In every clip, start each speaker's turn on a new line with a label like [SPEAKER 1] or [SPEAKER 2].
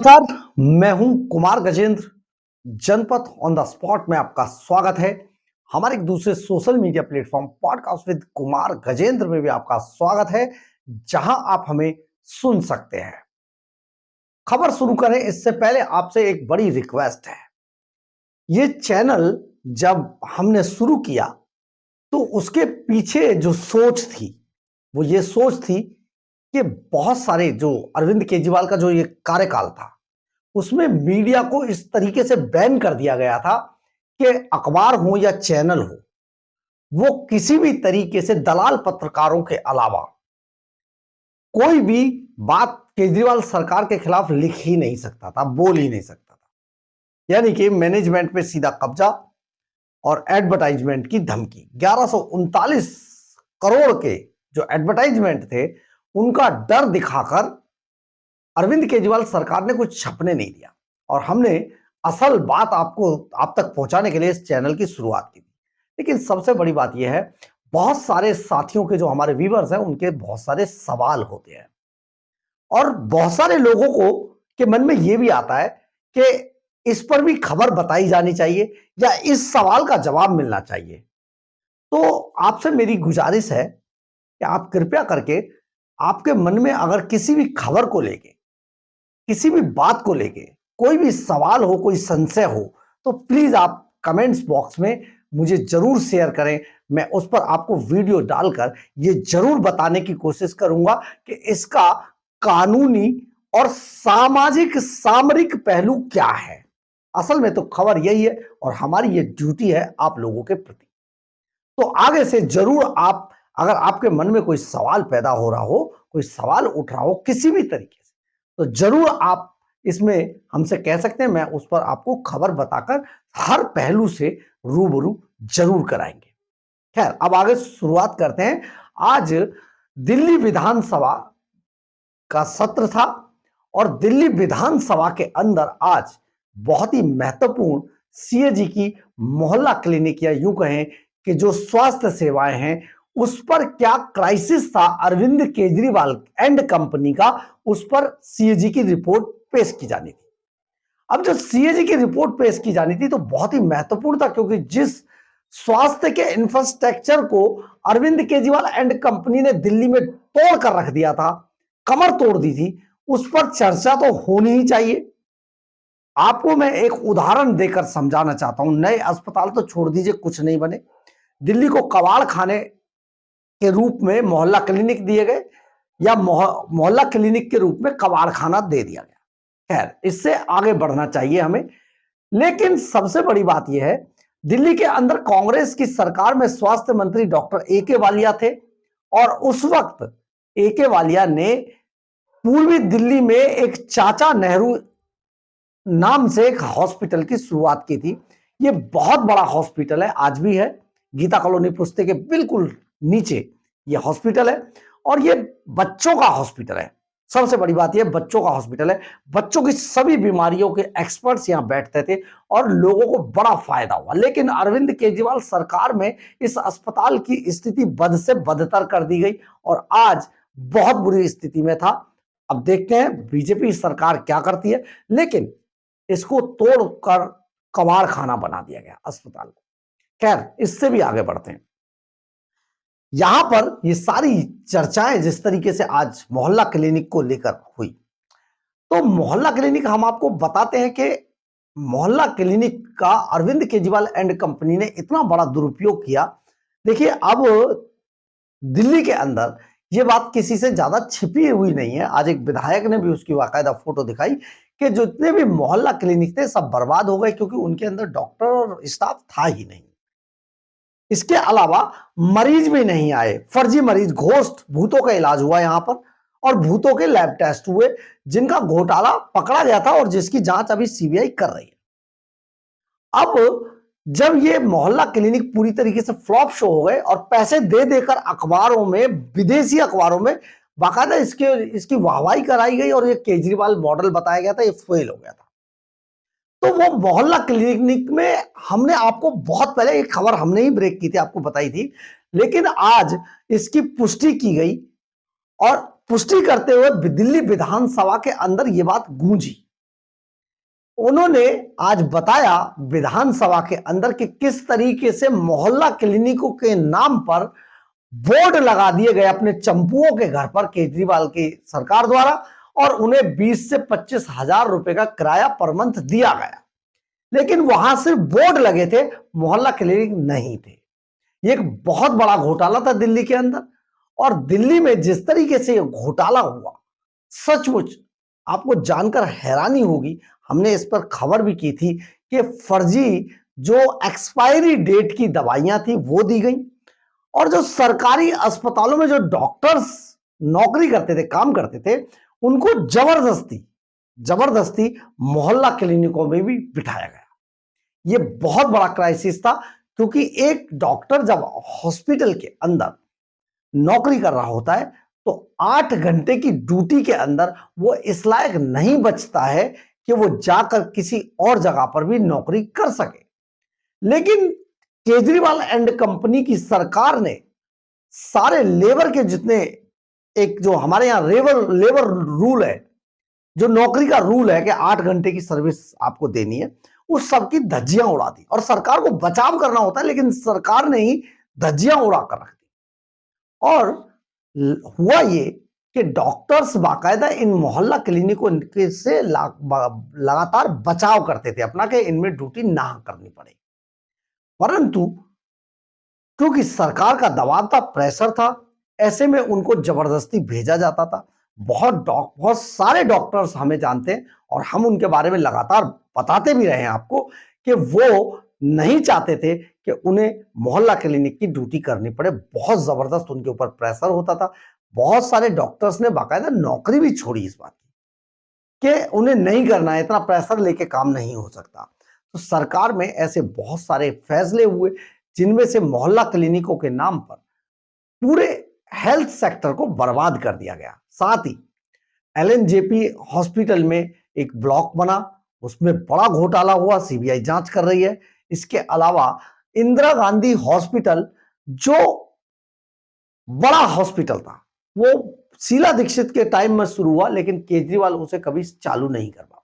[SPEAKER 1] नमस्कार। मैं हूं कुमार गजेंद्र। जनपद ऑन द स्पॉट में आपका स्वागत है। हमारे एक दूसरे social media platform podcast with Kumar Gajendra में भी आपका स्वागत है, जहां आप हमें सुन सकते हैं। खबर शुरू करें इससे पहले आपसे एक बड़ी रिक्वेस्ट है। ये चैनल जब हमने शुरू किया तो उसके पीछे जो सोच थी वो ये सोच थी कि बहुत सारे जो अरविंद केजरीवाल का जो ये कार्यकाल था उसमें मीडिया को इस तरीके से बैन कर दिया गया था कि अखबार हो या चैनल हो, वो किसी भी तरीके से दलाल पत्रकारों के अलावा कोई भी बात केजरीवाल सरकार के खिलाफ लिख ही नहीं सकता था, बोल ही नहीं सकता था। यानी कि मैनेजमेंट पे सीधा कब्जा और एडवर्टाइजमेंट की धमकी। 1139 करोड़ के जो एडवर्टाइजमेंट थे उनका डर दिखाकर अरविंद केजरीवाल सरकार ने कुछ छपने नहीं दिया और हमने असल बात आप तक पहुंचाने के लिए इस चैनल की शुरुआत की थी। लेकिन सबसे बड़ी बात यह है, बहुत सारे साथियों के जो हमारे व्यूअर्स हैं उनके बहुत सारे सवाल होते हैं और बहुत सारे लोगों को के मन में यह भी आता है कि इस पर भी खबर बताई जानी चाहिए या इस सवाल का जवाब मिलना चाहिए। तो आपसे मेरी गुजारिश है कि आप कृपया करके आपके मन में अगर किसी भी खबर को लेके, किसी भी बात को लेके कोई भी सवाल हो, कोई संशय हो, तो प्लीज आप कमेंट्स बॉक्स में मुझे जरूर शेयर करें। मैं उस पर आपको वीडियो डालकर ये जरूर बताने की कोशिश करूंगा कि इसका कानूनी और सामाजिक सामरिक पहलू क्या है। असल में तो खबर यही है और हमारी ये ड्यूटी है आप लोगों के प्रति। तो आगे से जरूर आप, अगर आपके मन में कोई सवाल पैदा हो रहा हो, कोई सवाल उठ रहा हो किसी भी तरीके से, तो जरूर आप इसमें हमसे कह सकते हैं। मैं उस पर आपको खबर बताकर हर पहलू से रूबरू जरूर कराएंगे। खैर, अब आगे शुरुआत करते हैं। आज दिल्ली विधानसभा का सत्र था और दिल्ली विधानसभा के अंदर आज बहुत ही महत्वपूर्ण सीएजी की मोहल्ला क्लिनिक या यूं कहें कि जो स्वास्थ्य सेवाएं हैं उस पर क्या क्राइसिस था अरविंद केजरीवाल एंड कंपनी का, उस पर सीएजी की रिपोर्ट पेश की जानी थी। अब जब सीएजी की रिपोर्ट पेश की जानी थी तो बहुत ही महत्वपूर्ण था, क्योंकि जिस स्वास्थ्य के इंफ्रास्ट्रक्चर को अरविंद केजरीवाल एंड कंपनी ने दिल्ली में तोड़ कर रख दिया था, कमर तोड़ दी थी, उस पर चर्चा तो होनी ही चाहिए। आपको मैं एक उदाहरण देकर समझाना चाहता हूं। नए अस्पताल तो छोड़ दीजिए, कुछ नहीं बने। दिल्ली को कबाड़ खाने के रूप में मोहल्ला क्लिनिक दिए गए या मोहल्ला क्लिनिक के रूप में कबाड़ खाना दे दिया गया। खैर, इससे आगे बढ़ना चाहिए हमें। लेकिन सबसे बड़ी बात यह है, दिल्ली के अंदर कांग्रेस की सरकार में स्वास्थ्य मंत्री डॉक्टर ए.के. वालिया थे और उस वक्त ए.के. वालिया ने पूर्वी दिल्ली में एक चाचा नेहरू नाम से एक हॉस्पिटल की शुरुआत की थी। यह बहुत बड़ा हॉस्पिटल है, आज भी है। गीता कॉलोनी पुस्ते के बिल्कुल नीचे यह हॉस्पिटल है और यह बच्चों का हॉस्पिटल है। सबसे बड़ी बात यह बच्चों का हॉस्पिटल है। बच्चों की सभी बीमारियों के एक्सपर्ट्स यहां बैठते थे और लोगों को बड़ा फायदा हुआ। लेकिन अरविंद केजरीवाल सरकार में इस अस्पताल की स्थिति बद से बदतर कर दी गई और आज बहुत बुरी स्थिति में था। अब देखते हैं बीजेपी सरकार क्या करती है। लेकिन इसको तोड़कर कबाड़ खाना बना दिया गया अस्पताल को। खैर, इससे भी आगे बढ़ते हैं। यहां पर ये सारी चर्चाएं जिस तरीके से आज मोहल्ला क्लिनिक को लेकर हुई, तो मोहल्ला क्लिनिक हम आपको बताते हैं कि मोहल्ला क्लिनिक का अरविंद केजरीवाल एंड कंपनी ने इतना बड़ा दुरुपयोग किया। देखिए, अब दिल्ली के अंदर ये बात किसी से ज्यादा छिपी हुई नहीं है। आज एक विधायक ने भी उसकी बाकायदा फोटो दिखाई कि जितने भी मोहल्ला क्लिनिक थे सब बर्बाद हो गए, क्योंकि उनके अंदर डॉक्टर और स्टाफ था ही नहीं। इसके अलावा मरीज भी नहीं आए, फर्जी मरीज, घोस्ट भूतों का इलाज हुआ यहां पर और भूतों के लैब टेस्ट हुए, जिनका घोटाला पकड़ा गया था और जिसकी जांच अभी सीबीआई कर रही है। अब जब ये मोहल्ला क्लिनिक पूरी तरीके से फ्लॉप शो हो गए और पैसे दे देकर अखबारों में, विदेशी अखबारों में बाकायदा इसकी वाहवाही कराई गई और ये केजरीवाल मॉडल बताया गया था, ये फेल हो गया था। तो वो मोहल्ला क्लिनिक में हमने आपको बहुत पहले एक खबर हमने ही ब्रेक की थी, आपको बताई थी, लेकिन आज इसकी पुष्टि की गई और पुष्टि करते हुए दिल्ली विधानसभा के अंदर यह बात गूंजी उन्होंने आज बताया विधानसभा के अंदर कि किस तरीके से मोहल्ला क्लिनिकों के नाम पर बोर्ड लगा दिए गए अपने चंपुओं के घर पर केजरीवाल की सरकार द्वारा, और उन्हें 20 से 25 हजार रुपए का किराया पर मंथ दिया गया। लेकिन वहां सिर्फ बोर्ड लगे थे, मोहल्ला क्लिनिक नहीं थे। ये एक बहुत बड़ा घोटाला था दिल्ली के अंदर। और दिल्ली में जिस तरीके से यह घोटाला हुआ, सचमुच आपको जानकर हैरानी होगी। हमने इस पर खबर भी की थी कि फर्जी जो एक्सपायरी डेट की दवाइयां थी वो दी गई, और जो सरकारी अस्पतालों में जो डॉक्टर्स नौकरी करते थे, काम करते थे, उनको जबरदस्ती जबरदस्ती मोहल्ला क्लिनिकों में भी बिठाया गया। यह बहुत बड़ा क्राइसिस था, क्योंकि एक डॉक्टर जब हॉस्पिटल के अंदर नौकरी कर रहा होता है तो 8 घंटे की ड्यूटी के अंदर वो इस लायक नहीं बचता है कि वो जाकर किसी और जगह पर भी नौकरी कर सके। लेकिन केजरीवाल एंड कंपनी की सरकार ने सारे लेबर के जितने, एक जो हमारे यहां लेबर रूल है, जो नौकरी का रूल है कि 8 घंटे की सर्विस आपको देनी है, उस सब की धज्जियां उड़ा दी। और सरकार को बचाव करना होता है, लेकिन सरकार ने ही धज्जियां उड़ा कर रख दी। और हुआ ये कि डॉक्टर्स बाकायदा इन मोहल्ला क्लिनिकों से लगातार बचाव करते थे अपना, कि इनमें ड्यूटी ना करनी पड़े। परंतु क्योंकि सरकार का दबाव था, प्रेशर था, ऐसे में उनको जबरदस्ती भेजा जाता था। बहुत सारे डॉक्टर्स हमें जानते हैं, और हम उनके बारे में लगातार बताते भी रहे हैं आपको, कि वो नहीं चाहते थे कि उन्हें मोहल्ला क्लिनिक की ड्यूटी करनी पड़े। बहुत जबरदस्त उनके ऊपर प्रेशर होता था। बहुत सारे डॉक्टर्स ने बाकायदा नौकरी भी छोड़ी इस बात की कि उन्हें नहीं करना है, इतना प्रेशर लेके काम नहीं हो सकता। तो सरकार में ऐसे बहुत सारे फैसले हुए, जिनमें से मोहल्ला क्लिनिकों के नाम पर पूरे हेल्थ सेक्टर को बर्बाद कर दिया गया। साथ ही एलएनजेपी हॉस्पिटल में एक ब्लॉक बना, उसमें बड़ा घोटाला हुआ, सीबीआई जांच कर रही है। इसके अलावा इंदिरा गांधी हॉस्पिटल, जो बड़ा हॉस्पिटल था, वो शीला दीक्षित के टाइम में शुरू हुआ, लेकिन केजरीवाल उसे कभी चालू नहीं कर पाए।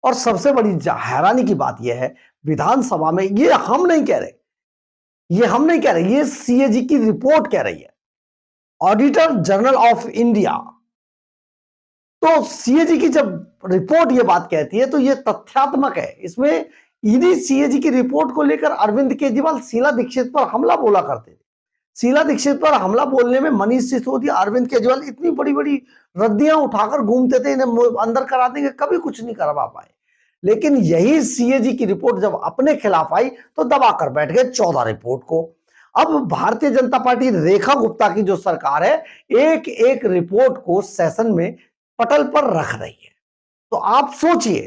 [SPEAKER 1] और सबसे बड़ी हैरानी की बात यह है, विधानसभा में, ये हम नहीं कह रहे, ये सीएजी की रिपोर्ट कह रही है, ऑडिटर जनरल ऑफ इंडिया। तो सीएजी की जब रिपोर्ट ये बात कहती है तो ये तथ्यात्मक है। इसमें ईडी सीएजी की रिपोर्ट को लेकर अरविंद केजरीवाल शीला दीक्षित पर हमला बोला करते थे। शीला दीक्षित पर हमला बोलने में मनीष सिसोदिया, अरविंद केजरीवाल इतनी बड़ी बड़ी रद्दियां उठाकर घूमते थे, इन्हें अंदर करा देंगे, कभी कुछ नहीं करवा पाए। लेकिन यही सीएजी की रिपोर्ट जब अपने खिलाफ आई तो दबाकर बैठ गए 14 रिपोर्ट को। अब भारतीय जनता पार्टी रेखा गुप्ता की जो सरकार है, एक एक रिपोर्ट को सेशन में पटल पर रख रही है। तो आप सोचिए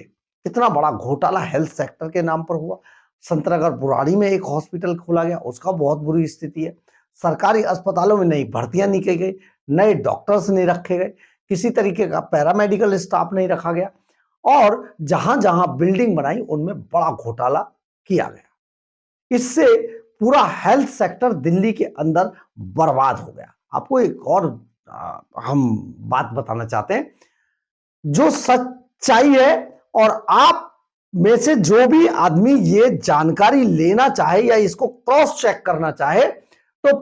[SPEAKER 1] कितना बड़ा घोटाला हेल्थ सेक्टर के नाम पर हुआ। संतनगर बुराड़ी में एक हॉस्पिटल खोला गया, उसका बहुत बुरी स्थिति है। सरकारी अस्पतालों में नई भर्तियां नहीं की गई, नए डॉक्टर्स नहीं रखे गए, किसी तरीके का पैरामेडिकल स्टाफ नहीं रखा गया, और जहां जहां बिल्डिंग बनाई उनमें बड़ा घोटाला किया गया। इससे पूरा हेल्थ सेक्टर दिल्ली के अंदर बर्बाद हो गया। आपको एक और हम बात बताना चाहते हैं, जो सच्चाई है, और आप में से जो भी आदमी ये जानकारी लेना चाहे या इसको क्रॉस चेक करना चाहे, तो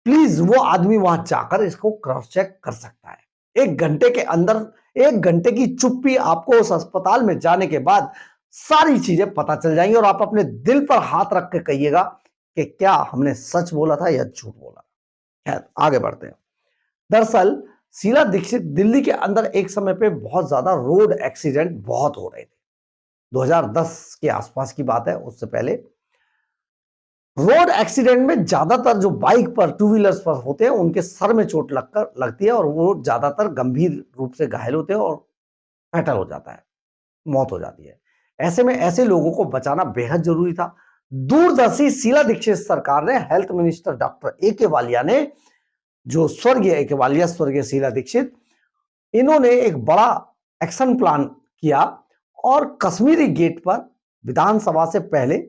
[SPEAKER 1] प्लीज वो आदमी वहां जाकर इसको क्रॉस चेक कर सकता है। 1 घंटे के अंदर, 1 घंटे की चुप्पी आपको उस अस्पताल में जाने के बाद सारी चीजें पता चल जाएंगी, और आप अपने दिल पर हाथ रख के कहिएगा कि क्या हमने सच बोला था या झूठ बोला। खैर, आगे बढ़ते हैं। दरअसल शीला दीक्षित दिल्ली के अंदर एक समय पे बहुत ज्यादा रोड एक्सीडेंट बहुत हो रहे थे। 2010 के आसपास की बात है, उससे पहले रोड एक्सीडेंट में ज्यादातर जो बाइक पर, टू व्हीलर्स पर होते हैं, उनके सर में चोट लगती है, और वो ज्यादातर गंभीर रूप से घायल होते हैं और फैटल हो जाता है, मौत हो जाती है। ऐसे में ऐसे लोगों को बचाना बेहद जरूरी था। दूरदर्शी शीला दीक्षित सरकार ने, health minister doctor A K. Walia ने, जो स्वर्गीय ए.के. वालिया, स्वर्गीय शीला दीक्षित, इन्होंने एक बड़ा एक्शन प्लान किया, और कश्मीरी गेट पर विधानसभा से पहले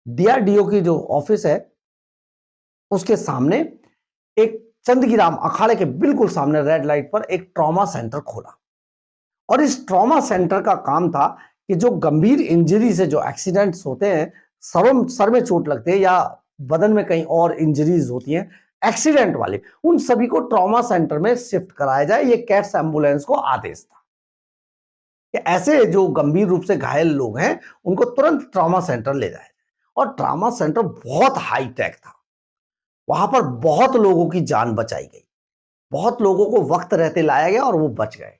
[SPEAKER 1] डीआरडीओ की जो ऑफिस है उसके सामने, एक चंदगीराम अखाड़े के बिल्कुल सामने रेड लाइट पर एक ट्रॉमा सेंटर खोला। और इस ट्रॉमा सेंटर का काम था कि जो गंभीर इंजरी से जो एक्सीडेंट्स होते हैं, सर में चोट लगती है या बदन में कहीं और इंजरीज होती हैं एक्सीडेंट वाले, उन सभी को ट्रॉमा सेंटर में शिफ्ट कराया जाए, ये कैट्स एम्बुलेंस को आदेश था कि ऐसे जो गंभीर रूप से घायल लोग हैं उनको तुरंत ट्रॉमा सेंटर ले जाए। और ट्रॉमा सेंटर बहुत हाई टेक था, वहां पर बहुत लोगों की जान बचाई गई, बहुत लोगों को वक्त रहते लाया गया और वो बच गए।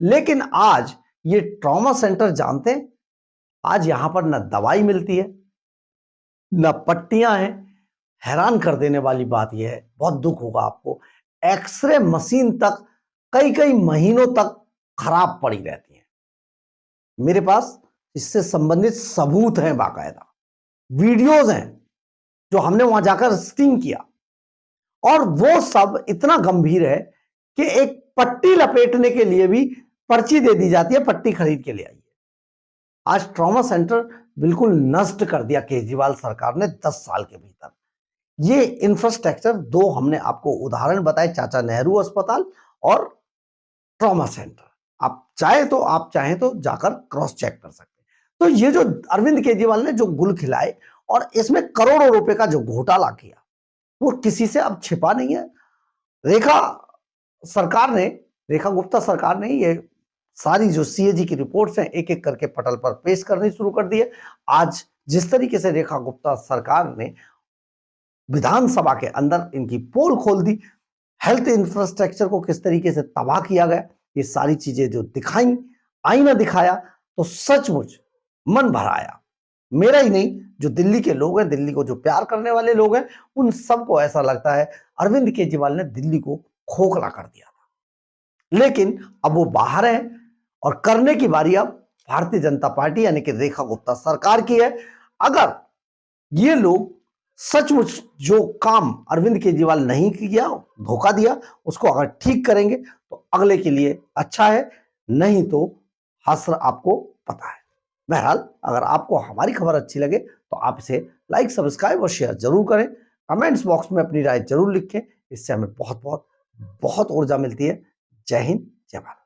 [SPEAKER 1] लेकिन आज ये ट्रॉमा सेंटर जानते हैं, आज यहां पर न दवाई मिलती है न पट्टियां हैं। हैरान कर देने वाली बात यह है, बहुत दुख होगा आपको, एक्सरे मशीन तक कई कई महीनों तक खराब पड़ी रहती है। मेरे पास इससे संबंधित सबूत हैं, बाकायदा वीडियोज हैं जो हमने वहां जाकर स्टिंग किया, और वो सब इतना गंभीर है कि एक पट्टी लपेटने के लिए भी पर्ची दे दी जाती है, पट्टी खरीद के ले आइए। आज ट्रॉमा सेंटर बिल्कुल नष्ट कर दिया केजरीवाल सरकार ने 10 साल के भीतर। ये इंफ्रास्ट्रक्चर दो हमने आपको उदाहरण बताए, चाचा नेहरू अस्पताल और ट्रॉमा सेंटर। आप चाहें तो जाकर क्रॉस चेक कर सकते हैं। तो ये जो अरविंद केजरीवाल ने जो गुल खिलाए और इसमें करोड़ों रुपए का जो घोटाला किया, वो किसी से अब छिपा नहीं है। रेखा गुप्ता सरकार ने ये सारी जो सीएजी की रिपोर्ट्स हैं एक एक करके पटल पर पेश करनी शुरू कर दी है। आज जिस तरीके से रेखा गुप्ता सरकार ने विधानसभा के अंदर इनकी पोल खोल दी, हेल्थ इंफ्रास्ट्रक्चर को किस तरीके से तबाह किया गया, ये सारी चीजें जो दिखाई, आईना दिखाया, तो सचमुच मन भर आया। मेरा ही नहीं, जो दिल्ली के लोग हैं, दिल्ली को जो प्यार करने वाले लोग हैं, उन सबको ऐसा लगता है अरविंद केजरीवाल ने दिल्ली को खोखला कर दिया था। लेकिन अब वो बाहर है और करने की बारी अब भारतीय जनता पार्टी यानी कि रेखा गुप्ता सरकार की है। अगर ये लोग सचमुच जो काम अरविंद केजरीवाल नहीं किया, धोखा दिया, उसको अगर ठीक करेंगे तो अगले के लिए अच्छा है, नहीं तो हश्र आपको पता है। बहरहाल, अगर आपको हमारी खबर अच्छी लगे तो आप इसे लाइक, सब्सक्राइब और शेयर जरूर करें। कमेंट्स बॉक्स में अपनी राय जरूर लिखें, इससे हमें बहुत बहुत बहुत ऊर्जा मिलती है। जय हिंद, जय भारत।